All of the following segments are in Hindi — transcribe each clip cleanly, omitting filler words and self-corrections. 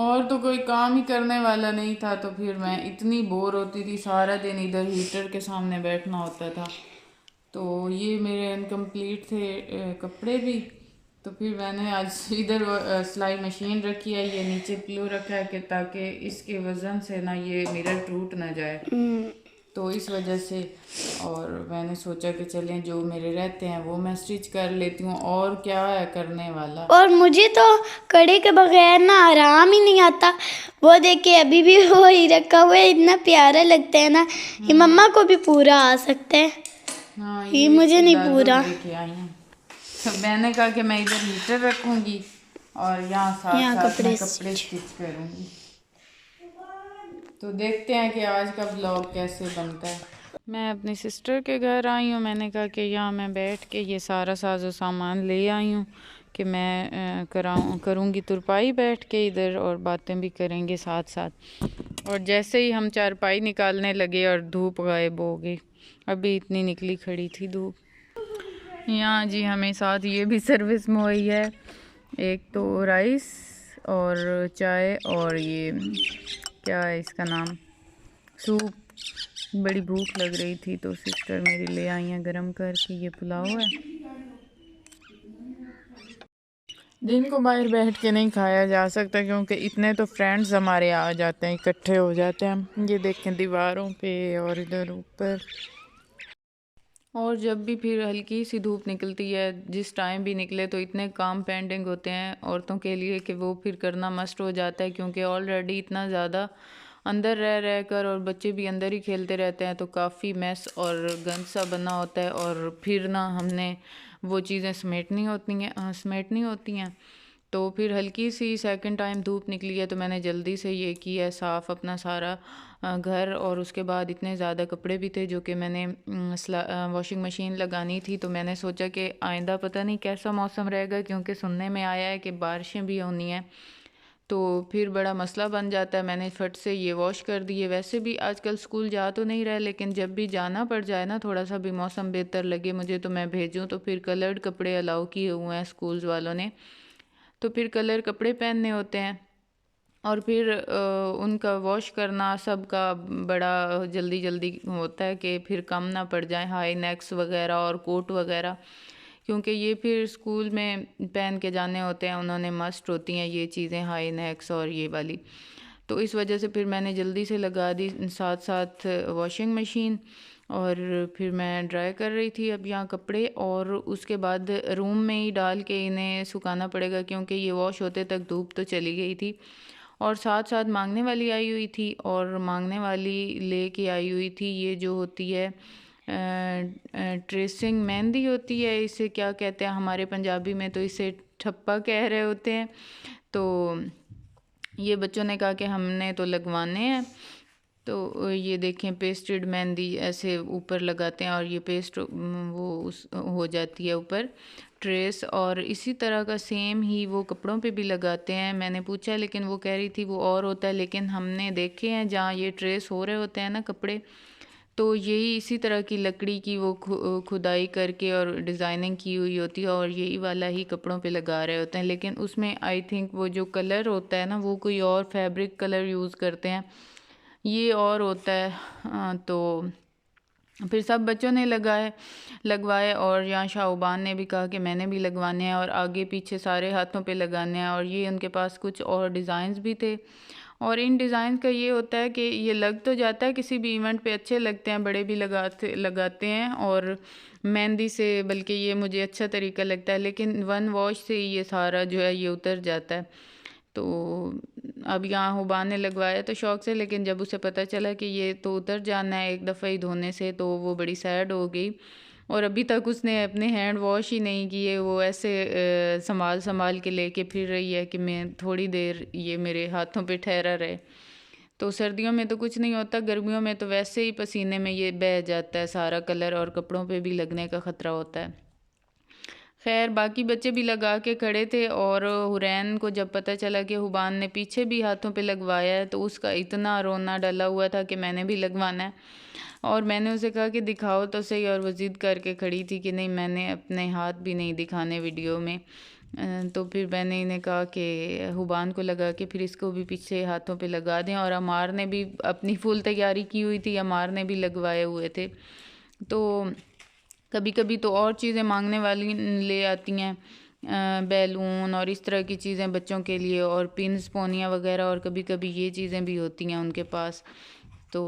और तो कोई काम ही करने वाला नहीं था, तो फिर मैं इतनी बोर होती थी, सारा दिन इधर हीटर के सामने बैठना होता था। तो ये मेरे इनकम्प्लीट थे कपड़े भी। तो फिर मैंने आज इधर सिलाई मशीन रखी है, ये नीचे पिलो रखा है कि ताकि इसके वज़न से ना ये मिरर टूट ना जाए। तो इस वजह से और मैंने सोचा कि चलें जो मेरे रहते हैं वो मैं स्टिच कर लेती हूँ, और क्या है करने वाला। और मुझे तो कड़े के बगैर ना आराम ही नहीं आता। वो देखिए अभी भी वो ही रखा हुआ है, इतना प्यारा लगता है ना। ये मम्मा को भी पूरा आ सकता है, हाँ, ये ये मुझे इसकी नहीं दादू पूरा। दे के आई हैं। तो मैंने कहा कि मैं इधर हीटर रखूँगी और यहाँ साथ यहाँ साथ मैं कपड़े कपड़े स्टिच। स्टिच करूँगी। तो देखते हैं कि आज का व्लॉग कैसे बनता है। मैं अपनी सिस्टर के घर आई हूँ, मैंने कहा कि यहाँ मैं बैठ के ये सारा साजो सामान ले आई हूँ कि मैं करूँगी तुरपाई बैठ के इधर, और बातें भी करेंगे साथ साथ। और जैसे ही हम चारपाई निकालने लगे और धूप गायब हो गई, अभी इतनी निकली खड़ी थी धूप। यहाँ जी हमें साथ ये भी सर्विस हुई है, एक तो राइस और चाय और ये क्या है इसका नाम, सूप। बड़ी भूख लग रही थी तो सिस्टर मेरी ले आई हैं गरम करके, ये पुलाव है। दिन को बाहर बैठ के नहीं खाया जा सकता क्योंकि इतने तो फ्रेंड्स हमारे आ जाते हैं, इकट्ठे हो जाते हैं। ये देखें दीवारों पे और इधर ऊपर। और जब भी फिर हल्की सी धूप निकलती है, जिस टाइम भी निकले, तो इतने काम पेंडिंग होते हैं औरतों के लिए कि वो फिर करना मस्ट हो जाता है, क्योंकि ऑलरेडी इतना ज़्यादा अंदर रह रह कर और बच्चे भी अंदर ही खेलते रहते हैं, तो काफ़ी मैस और गंद सा बना होता है। और फिर ना हमने वो चीज़ें समेटनी होती हैं। तो फिर हल्की सी सेकंड टाइम धूप निकली है तो मैंने जल्दी से ये किया साफ़ अपना सारा घर। और उसके बाद इतने ज़्यादा कपड़े भी थे जो कि मैंने वॉशिंग मशीन लगानी थी। तो मैंने सोचा कि आइंदा पता नहीं कैसा मौसम रहेगा, क्योंकि सुनने में आया है कि बारिशें भी होनी हैं, तो फिर बड़ा मसला बन जाता है। मैंने फट से ये वॉश कर दिए। वैसे भी आजकल स्कूल जा तो नहीं रहा, लेकिन जब भी जाना पड़ जाए ना, थोड़ा सा भी मौसम बेहतर लगे मुझे तो मैं भेजूँ। तो फिर कलर्ड कपड़े अलाउ किए हुए हैं स्कूल्स वालों ने, तो फिर कलर कपड़े पहनने होते हैं। और फिर उनका वॉश करना सबका बड़ा जल्दी जल्दी होता है कि फिर कम ना पड़ जाए हाई नेक्स वगैरह और कोट वगैरह, क्योंकि ये फिर स्कूल में पहन के जाने होते हैं, उन्होंने मस्ट होती हैं ये चीज़ें, हाई नेक्स और ये वाली। तो इस वजह से फिर मैंने जल्दी से लगा दी साथ साथ वॉशिंग मशीन। और फिर मैं ड्राई कर रही थी अब यहाँ कपड़े, और उसके बाद रूम में ही डाल के इन्हें सुखाना पड़ेगा, क्योंकि ये वॉश होते तक धूप तो चली गई थी। और साथ साथ मांगने वाली आई हुई थी, और मांगने वाली लेके आई हुई थी ये जो होती है ट्रेसिंग मेहंदी होती है, इसे क्या कहते हैं हमारे पंजाबी में, तो इसे ठप्पा कह रहे होते हैं। तो ये बच्चों ने कहा कि हमने तो लगवाने हैं। तो ये देखें पेस्टेड मेहंदी ऐसे ऊपर लगाते हैं, और ये पेस्ट वो उस हो जाती है ऊपर ट्रेस, और इसी तरह का सेम ही वो कपड़ों पे भी लगाते हैं। मैंने पूछा लेकिन वो कह रही थी वो और होता है, लेकिन हमने देखे हैं जहाँ ये ट्रेस हो रहे होते हैं ना कपड़े, तो यही इसी तरह की लकड़ी की वो खुदाई करके और डिज़ाइनिंग की हुई होती है, और यही वाला ही कपड़ों पे लगा रहे होते हैं। लेकिन उसमें आई थिंक वो जो कलर होता है ना, वो कोई और फैब्रिक कलर यूज़ करते हैं, ये और होता है। तो फिर सब बच्चों ने लगवाए, और यहाँ शाहबान ने भी कहा कि मैंने भी लगवाने हैं, और आगे पीछे सारे हाथों पे लगाने हैं। और ये उनके पास कुछ और डिज़ाइंस भी थे, और इन डिज़ाइन का ये होता है कि ये लग तो जाता है किसी भी इवेंट पे, अच्छे लगते हैं, बड़े भी लगाते हैं और मेहंदी से, बल्कि ये मुझे अच्छा तरीका लगता है। लेकिन वन वॉश से ये सारा जो है ये उतर जाता है। तो अब यहाँ हुबा ने लगवाया तो शौक़ से, लेकिन जब उसे पता चला कि ये तो उतर जाना है एक दफ़ा ही धोने से, तो वो बड़ी सैड हो गई। और अभी तक उसने अपने हैंड वॉश ही नहीं किए, वो ऐसे संभाल संभाल के लेके फिर रही है कि मैं थोड़ी देर ये मेरे हाथों पे ठहरा रहे। तो सर्दियों में तो कुछ नहीं होता, गर्मियों में तो वैसे ही पसीने में ये बह जाता है सारा कलर, और कपड़ों पे भी लगने का ख़तरा होता है। खैर बाकी बच्चे भी लगा के खड़े थे, और हुरैन को जब पता चला कि हुबान ने पीछे भी हाथों पे लगवाया है तो उसका इतना रोना डला हुआ था कि मैंने भी लगवाना है। और मैंने उसे कहा कि दिखाओ तो सही, और वो ज़िद करके खड़ी थी कि नहीं मैंने अपने हाथ भी नहीं दिखाने वीडियो में। तो फिर मैंने इन्हें कहा कि हुबान को लगा के फिर इसको भी पीछे हाथों पे लगा दें। और अमार ने भी अपनी फुल तैयारी की हुई थी, अमार ने भी लगवाए हुए थे। तो कभी कभी तो और चीज़ें मांगने वाली ले आती हैं, बैलून और इस तरह की चीज़ें बच्चों के लिए, और पिन्स पोनियाँ वगैरह, और कभी कभी ये चीज़ें भी होती हैं उनके पास। तो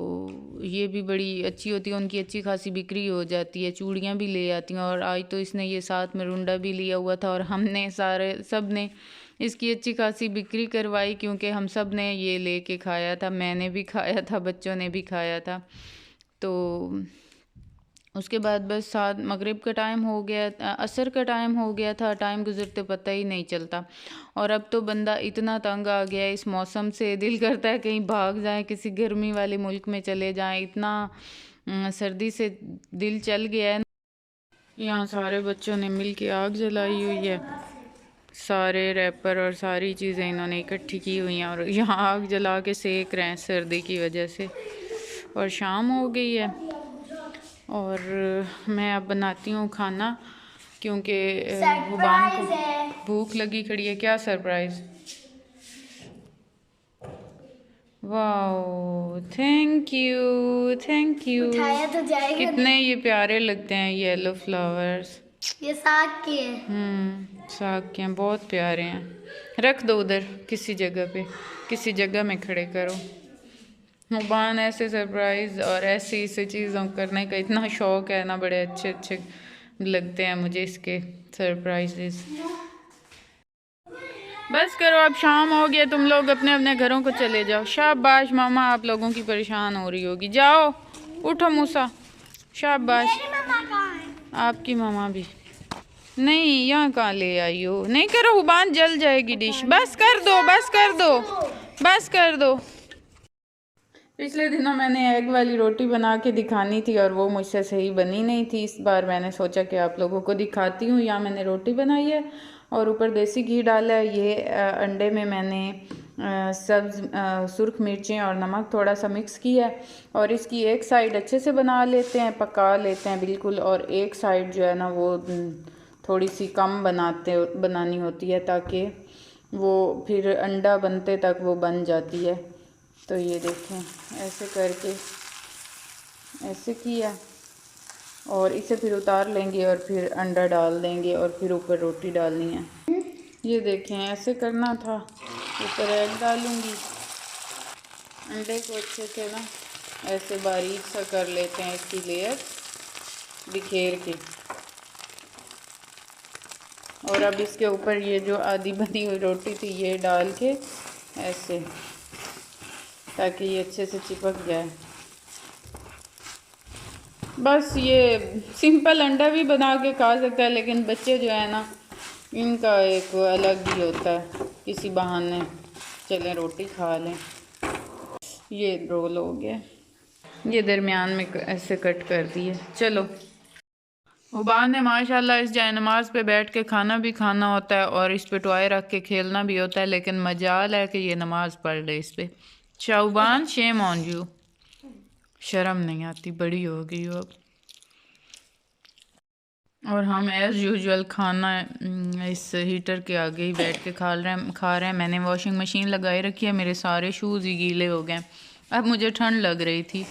ये भी बड़ी अच्छी होती है, उनकी अच्छी खासी बिक्री हो जाती है। चूड़ियाँ भी ले आती हैं, और आज तो इसने ये साथ में रुंडा भी लिया हुआ था, और हमने सारे सब ने इसकी अच्छी खासी बिक्री करवाई, क्योंकि हम सब ने ये लेके खाया था, मैंने भी खाया था, बच्चों ने भी खाया था। तो उसके बाद बस साथ मगरिब का टाइम हो गया, असर का टाइम हो गया था, टाइम गुजरते पता ही नहीं चलता। और अब तो बंदा इतना तंग आ गया है इस मौसम से, दिल करता है कहीं भाग जाए, किसी गर्मी वाले मुल्क में चले जाएं, इतना सर्दी से दिल चल गया है। यहाँ सारे बच्चों ने मिल के आग जलाई हुई है, सारे रैपर और सारी चीज़ें इन्होंने इकट्ठी की हुई हैं, और यहाँ आग जला के सेक रहे हैं सर्दी की वजह से। और शाम हो गई है, और मैं अब बनाती हूँ खाना, क्योंकि हुबान को भूख लगी खड़ी है। क्या surprise? Wow, thank you thank you. उठाया तो जाएगा कितने ये प्यारे लगते हैं येलो फ्लावर्स। ये साग के हैं। साग के हैं, बहुत प्यारे हैं। रख दो उधर किसी जगह पे, किसी जगह में खड़े करो। हुबान ऐसे सरप्राइज़ और ऐसी ऐसी चीज़ों करने का इतना शौक़ है ना, बड़े अच्छे अच्छे लगते हैं मुझे इसके सरप्राइजेस। बस करो, अब शाम हो गया, तुम लोग अपने अपने घरों को चले जाओ। शाबाश मामा, आप लोगों की परेशान हो रही होगी, जाओ उठो मूसा। शाबाश। आपकी मामा भी नहीं, यहाँ कहाँ ले आई हो? नहीं करो हुबान, जल जाएगी डिश। बस कर दो, बस कर दो, बस कर दो। पिछले दिनों मैंने एग वाली रोटी बना के दिखानी थी, और वो मुझसे सही बनी नहीं थी। इस बार मैंने सोचा कि आप लोगों को दिखाती हूँ। यहाँ मैंने रोटी बनाई है और ऊपर देसी घी डाला है। ये अंडे में मैंने सब्ज़ सुर्ख मिर्चें और नमक थोड़ा सा मिक्स किया है, और इसकी एक साइड अच्छे से बना लेते हैं, पका लेते हैं बिल्कुल, और एक साइड जो है ना वो थोड़ी सी कम बनानी होती है, ताकि वो फिर अंडा बनते तक वो बन जाती है। तो ये देखें, ऐसे करके ऐसे किया, और इसे फिर उतार लेंगे और फिर अंडा डाल देंगे, और फिर ऊपर रोटी डालनी है। ये देखें, ऐसे करना था। ऊपर एग डालूंगी, अंडे को अच्छे से ना ऐसे बारीक सा कर लेते हैं, इसकी लेयर बिखेर के, और अब इसके ऊपर ये जो आधी बनी हुई रोटी थी ये डाल के ऐसे, ताकि ये अच्छे से चिपक जाए। बस ये सिंपल अंडा भी बना के खा सकता है, लेकिन बच्चे जो है ना, इनका एक अलग ही होता है, किसी बहाने चलें रोटी खा लें। ये रोल हो गया, ये दरमियान में ऐसे कट कर दिए। चलो, हुबान ने माशाल्लाह इस जायनमाज पे बैठ के खाना भी खाना होता है, और इस पे टॉय रख के खेलना भी होता है, लेकिन मजाल है कि ये नमाज पढ़ ले इस पे। शाहबान, शेम ऑन यू, शर्म नहीं आती, बड़ी हो गई हो अब। और हम एज़ यूजुअल खाना इस हीटर के आगे ही बैठ के खा रहे हैं। मैंने वॉशिंग मशीन लगाई रखी है, मेरे सारे शूज़ ही गीले हो गए। अब मुझे ठंड लग रही थी,